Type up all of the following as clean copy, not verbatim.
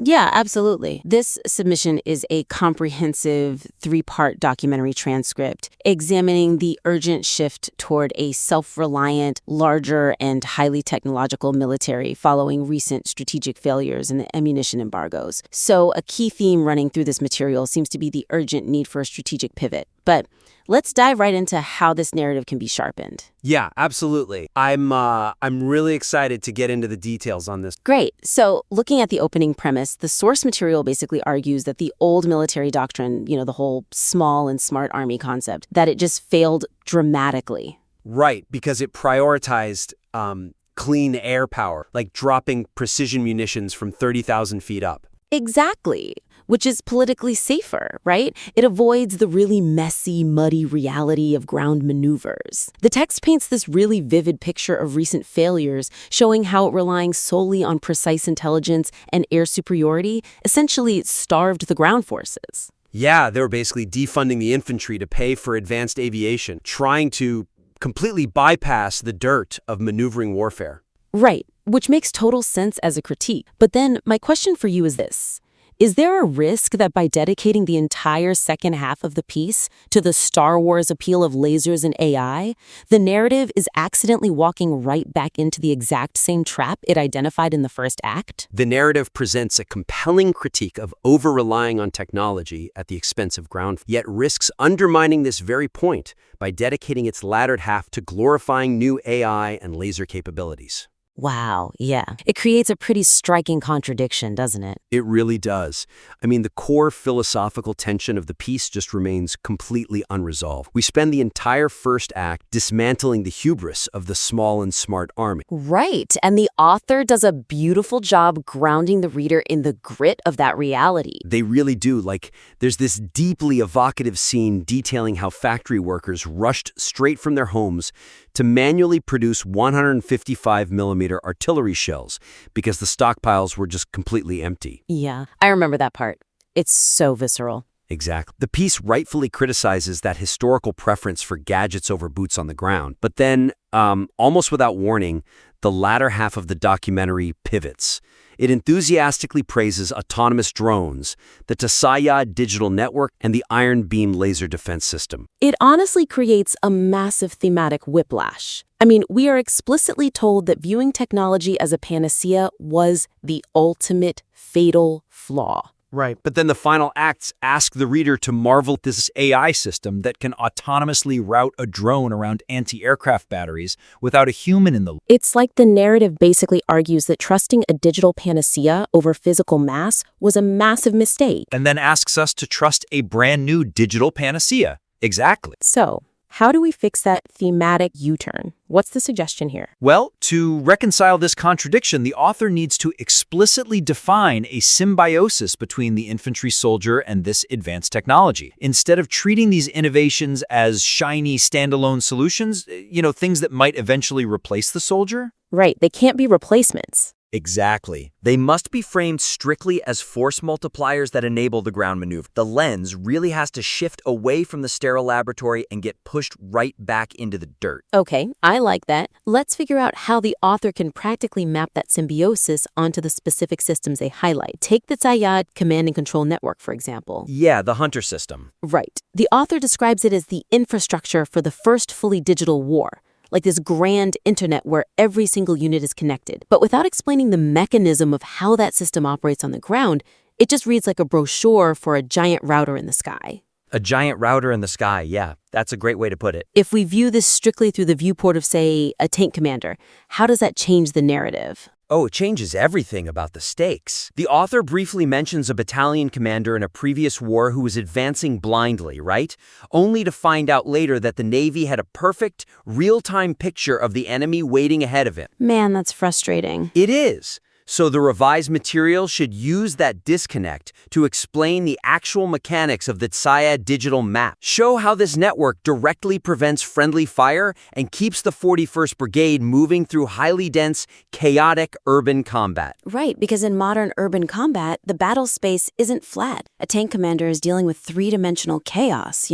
Yeah, absolutely. This submission is a comprehensive three-part documentary transcript examining the urgent shift toward a self-reliant, larger, and highly technological military following recent strategic failures and ammunition embargoes. So a key theme running through this material seems to be the urgent need for a strategic pivot. But let's dive right into how this narrative can be sharpened. Yeah, absolutely. I'm really excited to get into the details on this. Great. So looking at the opening premise, the source material basically argues that the old military doctrine, the whole small and smart army concept, that it just failed dramatically. Right, because it prioritized clean air power, like dropping precision munitions from 30,000 feet up. Exactly. Which is politically safer, right? It avoids the really messy, muddy reality of ground maneuvers. The text paints this really vivid picture of recent failures, showing how relying solely on precise intelligence and air superiority essentially starved the ground forces. Yeah, they were basically defunding the infantry to pay for advanced aviation, trying to completely bypass the dirt of maneuvering warfare. Right, which makes total sense as a critique. But then my question for you is this. Is there a risk that by dedicating the entire second half of the piece to the Star Wars appeal of lasers and AI, the narrative is accidentally walking right back into the exact same trap it identified in the first act? The narrative presents a compelling critique of over-relying on technology at the expense of ground, yet risks undermining this very point by dedicating its latter half to glorifying new AI and laser capabilities. Wow, yeah. It creates a pretty striking contradiction, doesn't it? It really does. I mean, the core philosophical tension of the piece just remains completely unresolved. We spend the entire first act dismantling the hubris of the small and smart army. Right, and the author does a beautiful job grounding the reader in the grit of that reality. They really do. Like, there's this deeply evocative scene detailing how factory workers rushed straight from their homes to manually produce 155mm artillery shells because the stockpiles were just completely empty. Yeah, I remember that part. It's so visceral. Exactly. The piece rightfully criticizes that historical preference for gadgets over boots on the ground. But then, almost without warning, the latter half of the documentary pivots. It enthusiastically praises autonomous drones, the decisive digital network, and the iron beam laser defense system. It honestly creates a massive thematic whiplash. I mean, we are explicitly told that viewing technology as a panacea was the ultimate fatal flaw. Right, but then the final acts ask the reader to marvel at this AI system that can autonomously route a drone around anti-aircraft batteries without a human in the loop. It's like the narrative basically argues that trusting a digital panacea over physical mass was a massive mistake. And then asks us to trust a brand new digital panacea. Exactly. So, how do we fix that thematic U-turn? What's the suggestion here? Well, to reconcile this contradiction, the author needs to explicitly define a symbiosis between the infantry soldier and this advanced technology. Instead of treating these innovations as shiny standalone solutions, things that might eventually replace the soldier. Right, they can't be replacements. Exactly. They must be framed strictly as force multipliers that enable the ground maneuver. The lens really has to shift away from the sterile laboratory and get pushed right back into the dirt. Okay, I like that. Let's figure out how the author can practically map that symbiosis onto the specific systems they highlight. Take the Tsayad command and control network, for example. Yeah, the Hunter system. Right. The author describes it as the infrastructure for the first fully digital war. Like this grand internet where every single unit is connected. But without explaining the mechanism of how that system operates on the ground, it just reads like a brochure for a giant router in the sky. A giant router in the sky, yeah. That's a great way to put it. If we view this strictly through the viewport of, say, a tank commander, how does that change the narrative? Oh, it changes everything about the stakes. The author briefly mentions a battalion commander in a previous war who was advancing blindly, right? Only to find out later that the Navy had a perfect, real-time picture of the enemy waiting ahead of him. Man, that's frustrating. It is. So the revised material should use that disconnect to explain the actual mechanics of the Tsayad digital map. Show how this network directly prevents friendly fire and keeps the 41st Brigade moving through highly dense, chaotic urban combat. Right, because in modern urban combat, the battle space isn't flat. A tank commander is dealing with three-dimensional chaos,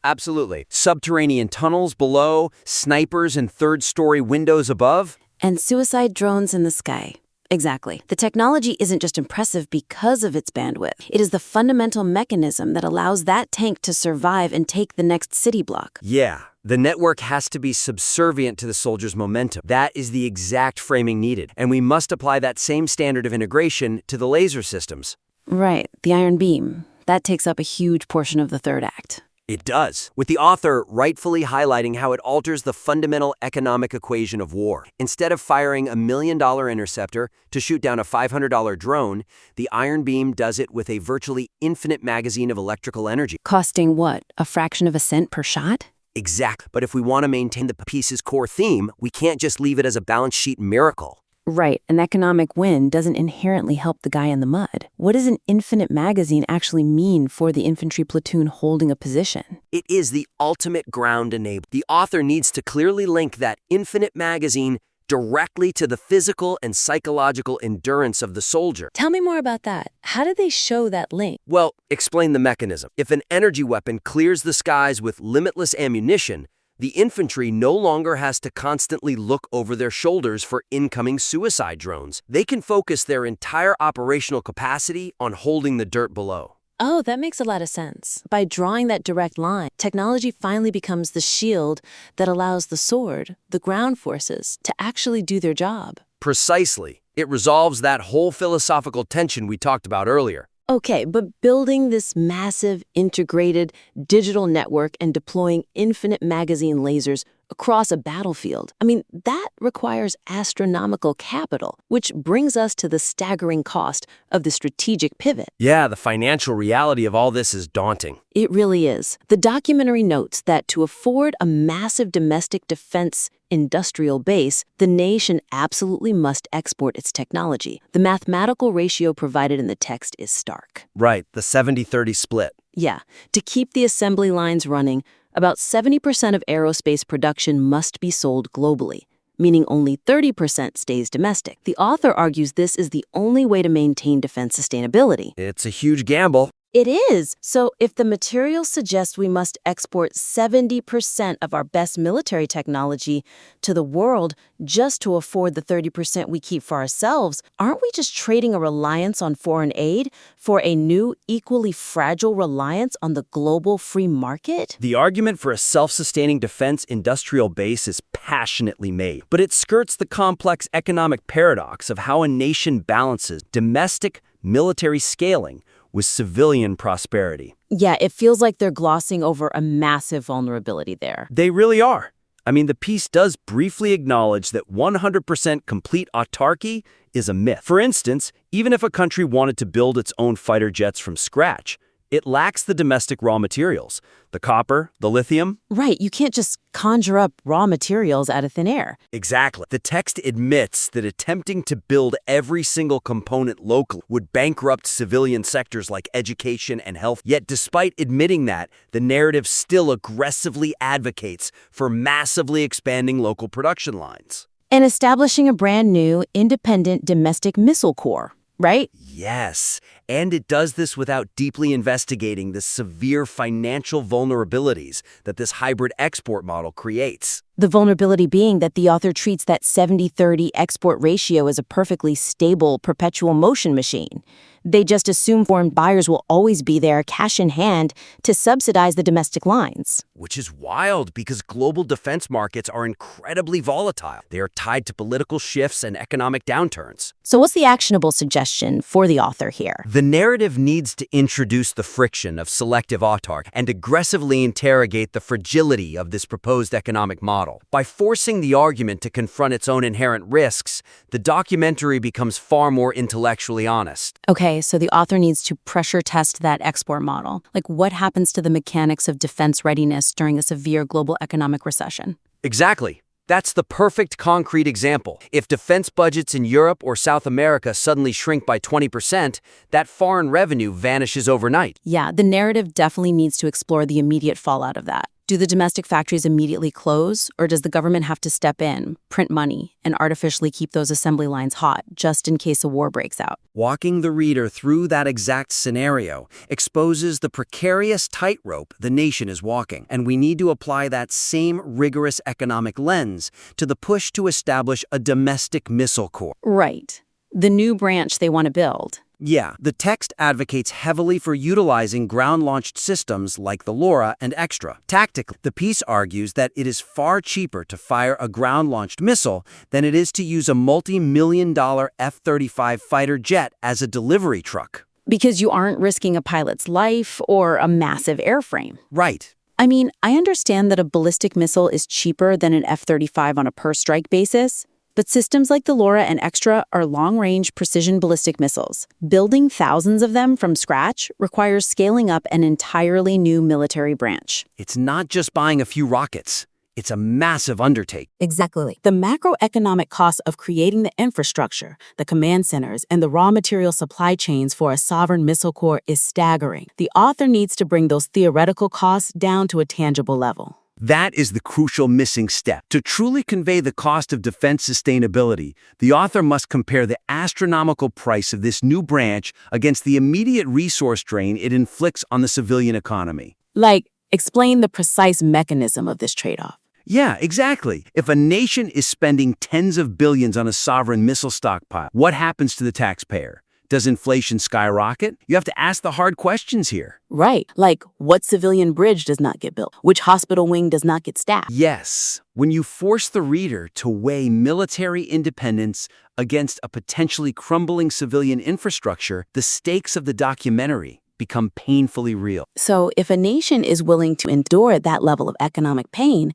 Absolutely. Subterranean tunnels below, snipers and third-story windows above. And suicide drones in the sky. Exactly. The technology isn't just impressive because of its bandwidth. It is the fundamental mechanism that allows that tank to survive and take the next city block. Yeah, the network has to be subservient to the soldier's momentum. That is the exact framing needed, and we must apply that same standard of integration to the laser systems. Right, the iron beam. That takes up a huge portion of the third act. It does, with the author rightfully highlighting how it alters the fundamental economic equation of war. Instead of firing $1 million interceptor to shoot down a $500 drone, the iron beam does it with a virtually infinite magazine of electrical energy. Costing what? A fraction of a cent per shot? Exact. But if we want to maintain the piece's core theme, we can't just leave it as a balance sheet miracle. Right, an economic win doesn't inherently help the guy in the mud. What does an infinite magazine actually mean for the infantry platoon holding a position? It is the ultimate ground enabler. The author needs to clearly link that infinite magazine directly to the physical and psychological endurance of the soldier. Tell me more about that. How do they show that link? Well, explain the mechanism. If an energy weapon clears the skies with limitless ammunition, the infantry no longer has to constantly look over their shoulders for incoming suicide drones. They can focus their entire operational capacity on holding the dirt below. Oh, that makes a lot of sense. By drawing that direct line, technology finally becomes the shield that allows the sword, the ground forces, to actually do their job. Precisely. It resolves that whole philosophical tension we talked about earlier. Okay, but building this massive, integrated digital network and deploying infinite magazine lasers across a battlefield, that requires astronomical capital, which brings us to the staggering cost of the strategic pivot. Yeah, the financial reality of all this is daunting. It really is. The documentary notes that to afford a massive domestic defense industrial base, the nation absolutely must export its technology. The mathematical ratio provided in the text is stark. Right, the 70-30 split. Yeah, to keep the assembly lines running, about 70% of aerospace production must be sold globally, meaning only 30% stays domestic. The author argues this is the only way to maintain defense sustainability. It's a huge gamble. It is. So if the materials suggest we must export 70% of our best military technology to the world just to afford the 30% we keep for ourselves, aren't we just trading a reliance on foreign aid for a new, equally fragile reliance on the global free market? The argument for a self-sustaining defense industrial base is passionately made, but it skirts the complex economic paradox of how a nation balances domestic military scaling with civilian prosperity. Yeah, it feels like they're glossing over a massive vulnerability there. They really are. The piece does briefly acknowledge that 100% complete autarky is a myth. For instance, even if a country wanted to build its own fighter jets from scratch, it lacks the domestic raw materials, the copper, the lithium. Right, you can't just conjure up raw materials out of thin air. Exactly. The text admits that attempting to build every single component locally would bankrupt civilian sectors like education and health. Yet despite admitting that, the narrative still aggressively advocates for massively expanding local production lines. And establishing a brand new, independent domestic missile corps, right? Yes, and it does this without deeply investigating the severe financial vulnerabilities that this hybrid export model creates. The vulnerability being that the author treats that 70-30 export ratio as a perfectly stable, perpetual motion machine. They just assume foreign buyers will always be there, cash in hand, to subsidize the domestic lines. Which is wild because global defense markets are incredibly volatile. They are tied to political shifts and economic downturns. So what's the actionable suggestion for the author here? The narrative needs to introduce the friction of selective autarky and aggressively interrogate the fragility of this proposed economic model. By forcing the argument to confront its own inherent risks, the documentary becomes far more intellectually honest. Okay, so the author needs to pressure test that export model. Like, what happens to the mechanics of defense readiness during a severe global economic recession? Exactly. That's the perfect concrete example. If defense budgets in Europe or South America suddenly shrink by 20%, that foreign revenue vanishes overnight. Yeah, the narrative definitely needs to explore the immediate fallout of that. Do the domestic factories immediately close, or does the government have to step in, print money, and artificially keep those assembly lines hot, just in case a war breaks out? Walking the reader through that exact scenario exposes the precarious tightrope the nation is walking, and we need to apply that same rigorous economic lens to the push to establish a domestic missile corps. Right. The new branch they want to build. Yeah, the text advocates heavily for utilizing ground-launched systems like the LoRa and Extra. Tactically, the piece argues that it is far cheaper to fire a ground-launched missile than it is to use a multi-million-dollar F-35 fighter jet as a delivery truck. Because you aren't risking a pilot's life or a massive airframe. Right. I mean, I understand that a ballistic missile is cheaper than an F-35 on a per-strike basis, but systems like the LoRa and Extra are long-range precision ballistic missiles. Building thousands of them from scratch requires scaling up an entirely new military branch. It's not just buying a few rockets. It's a massive undertaking. Exactly. The macroeconomic cost of creating the infrastructure, the command centers, and the raw material supply chains for a sovereign missile corps is staggering. The author needs to bring those theoretical costs down to a tangible level. That is the crucial missing step. To truly convey the cost of defense sustainability, the author must compare the astronomical price of this new branch against the immediate resource drain it inflicts on the civilian economy. Like, explain the precise mechanism of this trade-off. Yeah, exactly. If a nation is spending tens of billions on a sovereign missile stockpile, what happens to the taxpayer? Does inflation skyrocket? You have to ask the hard questions here. Right. Like, what civilian bridge does not get built? Which hospital wing does not get staffed? Yes. When you force the reader to weigh military independence against a potentially crumbling civilian infrastructure, the stakes of the documentary become painfully real. So, if a nation is willing to endure that level of economic pain,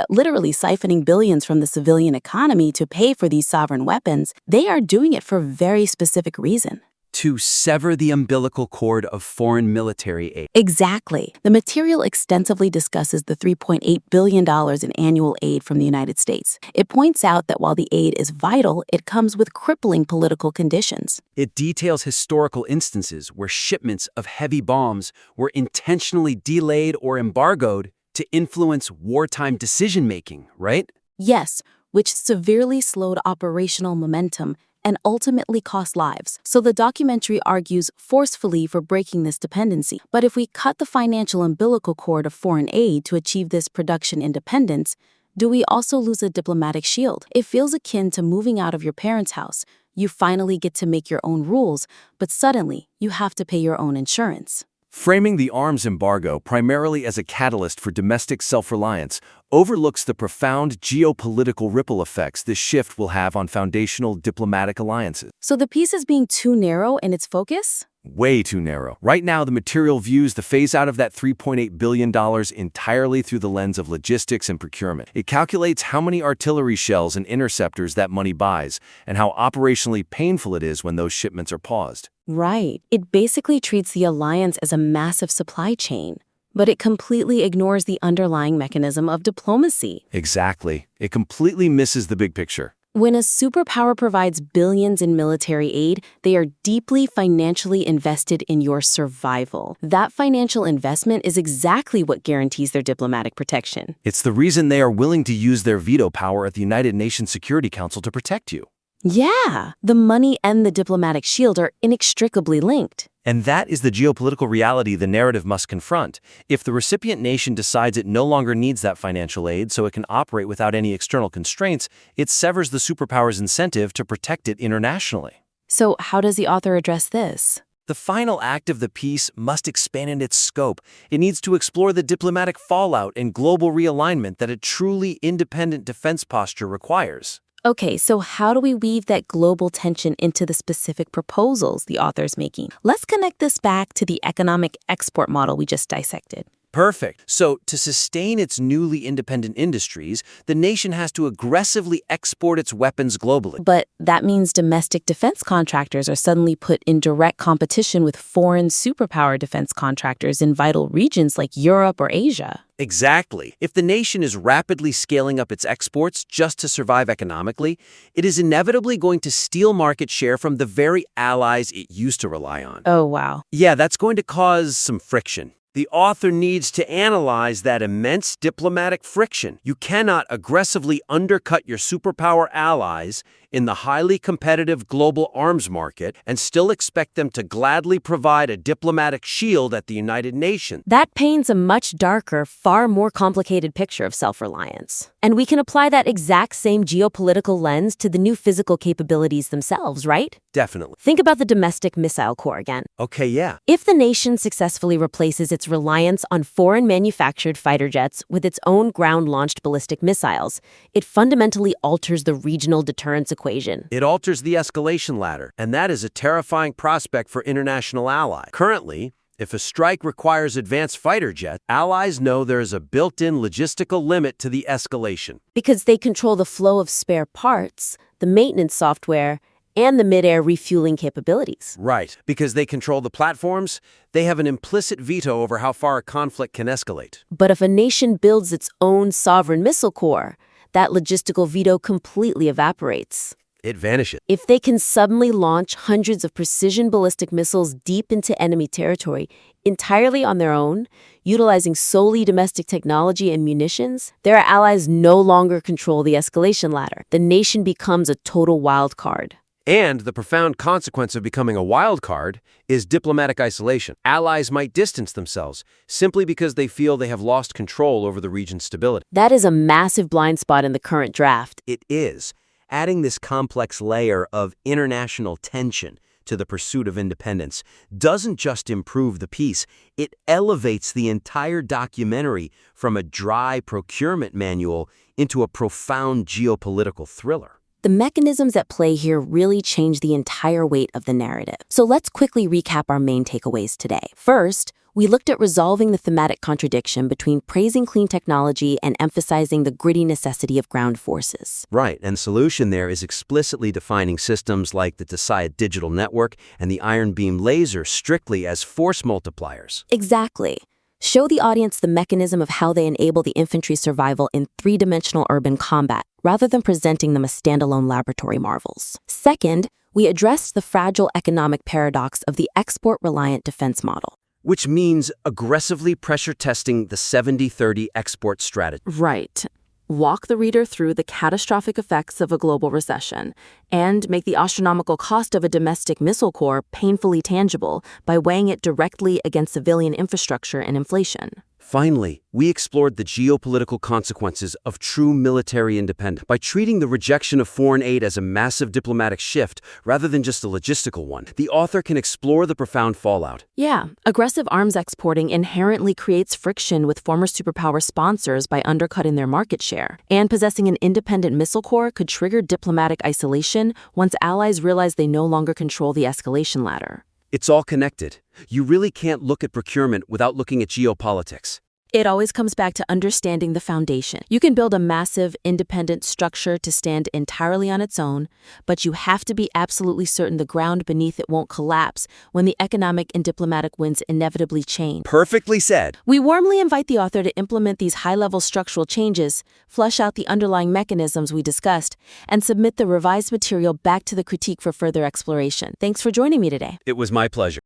literally siphoning billions from the civilian economy to pay for these sovereign weapons, they are doing it for a very specific reason. To sever the umbilical cord of foreign military aid. Exactly. The material extensively discusses the $3.8 billion in annual aid from the United States. It points out that while the aid is vital, it comes with crippling political conditions. It details historical instances where shipments of heavy bombs were intentionally delayed or embargoed to influence wartime decision-making, right? Yes, which severely slowed operational momentum and ultimately cost lives. So the documentary argues forcefully for breaking this dependency. But if we cut the financial umbilical cord of foreign aid to achieve this production independence, do we also lose a diplomatic shield? It feels akin to moving out of your parents' house. You finally get to make your own rules, but suddenly you have to pay your own insurance. Framing the arms embargo primarily as a catalyst for domestic self-reliance overlooks the profound geopolitical ripple effects this shift will have on foundational diplomatic alliances. So the piece is being too narrow in its focus? Way too narrow. Right now, the material views the phase-out of that $3.8 billion entirely through the lens of logistics and procurement. It calculates how many artillery shells and interceptors that money buys, and how operationally painful it is when those shipments are paused. Right. It basically treats the alliance as a massive supply chain, but it completely ignores the underlying mechanism of diplomacy. Exactly. It completely misses the big picture. When a superpower provides billions in military aid, they are deeply financially invested in your survival. That financial investment is exactly what guarantees their diplomatic protection. It's the reason they are willing to use their veto power at the United Nations Security Council to protect you. Yeah, the money and the diplomatic shield are inextricably linked. And that is the geopolitical reality the narrative must confront. If the recipient nation decides it no longer needs that financial aid so it can operate without any external constraints, it severs the superpower's incentive to protect it internationally. So how does the author address this? The final act of the piece must expand its scope. It needs to explore the diplomatic fallout and global realignment that a truly independent defense posture requires. Okay, so how do we weave that global tension into the specific proposals the author's making? Let's connect this back to the economic export model we just dissected. Perfect. So, to sustain its newly independent industries, the nation has to aggressively export its weapons globally. But that means domestic defense contractors are suddenly put in direct competition with foreign superpower defense contractors in vital regions like Europe or Asia. Exactly. If the nation is rapidly scaling up its exports just to survive economically, it is inevitably going to steal market share from the very allies it used to rely on. Oh, wow. Yeah, that's going to cause some friction. The author needs to analyze that immense diplomatic friction. You cannot aggressively undercut your superpower allies in the highly competitive global arms market and still expect them to gladly provide a diplomatic shield at the United Nations. That paints a much darker, far more complicated picture of self-reliance. And we can apply that exact same geopolitical lens to the new physical capabilities themselves, right? Definitely. Think about the domestic missile corps again. Okay, yeah. If the nation successfully replaces its reliance on foreign-manufactured fighter jets with its own ground-launched ballistic missiles, it fundamentally alters the regional deterrence equation. It alters the escalation ladder, and that is a terrifying prospect for international allies. Currently, if a strike requires advanced fighter jets, allies know there is a built-in logistical limit to the escalation. Because they control the flow of spare parts, the maintenance software, and the mid-air refueling capabilities. Right. Because they control the platforms, they have an implicit veto over how far a conflict can escalate. But if a nation builds its own sovereign missile corps, that logistical veto completely evaporates. It vanishes. If they can suddenly launch hundreds of precision ballistic missiles deep into enemy territory entirely on their own, utilizing solely domestic technology and munitions, their allies no longer control the escalation ladder. The nation becomes a total wild card. And the profound consequence of becoming a wild card is diplomatic isolation. Allies might distance themselves simply because they feel they have lost control over the region's stability. That is a massive blind spot in the current draft. It is. Adding this complex layer of international tension to the pursuit of independence doesn't just improve the peace, it elevates the entire documentary from a dry procurement manual into a profound geopolitical thriller. The mechanisms at play here really change the entire weight of the narrative. So let's quickly recap our main takeaways today. First, we looked at resolving the thematic contradiction between praising clean technology and emphasizing the gritty necessity of ground forces. Right, and the solution there is explicitly defining systems like the decisive digital network and the iron beam laser strictly as force multipliers. Exactly. Show the audience the mechanism of how they enable the infantry's survival in three-dimensional urban combat, rather than presenting them as standalone laboratory marvels. Second, we addressed the fragile economic paradox of the export-reliant defense model. Which means aggressively pressure testing the 70-30 export strategy. Right. Walk the reader through the catastrophic effects of a global recession and make the astronomical cost of a domestic missile corps painfully tangible by weighing it directly against civilian infrastructure and inflation. Finally, we explored the geopolitical consequences of true military independence by treating the rejection of foreign aid as a massive diplomatic shift rather than just a logistical one. The author can explore the profound fallout. Yeah, aggressive arms exporting inherently creates friction with former superpower sponsors by undercutting their market share. And possessing an independent missile corps could trigger diplomatic isolation once allies realize they no longer control the escalation ladder. It's all connected. You really can't look at procurement without looking at geopolitics. It always comes back to understanding the foundation. You can build a massive, independent structure to stand entirely on its own, but you have to be absolutely certain the ground beneath it won't collapse when the economic and diplomatic winds inevitably change. Perfectly said. We warmly invite the author to implement these high-level structural changes, flush out the underlying mechanisms we discussed, and submit the revised material back to the critique for further exploration. Thanks for joining me today. It was my pleasure.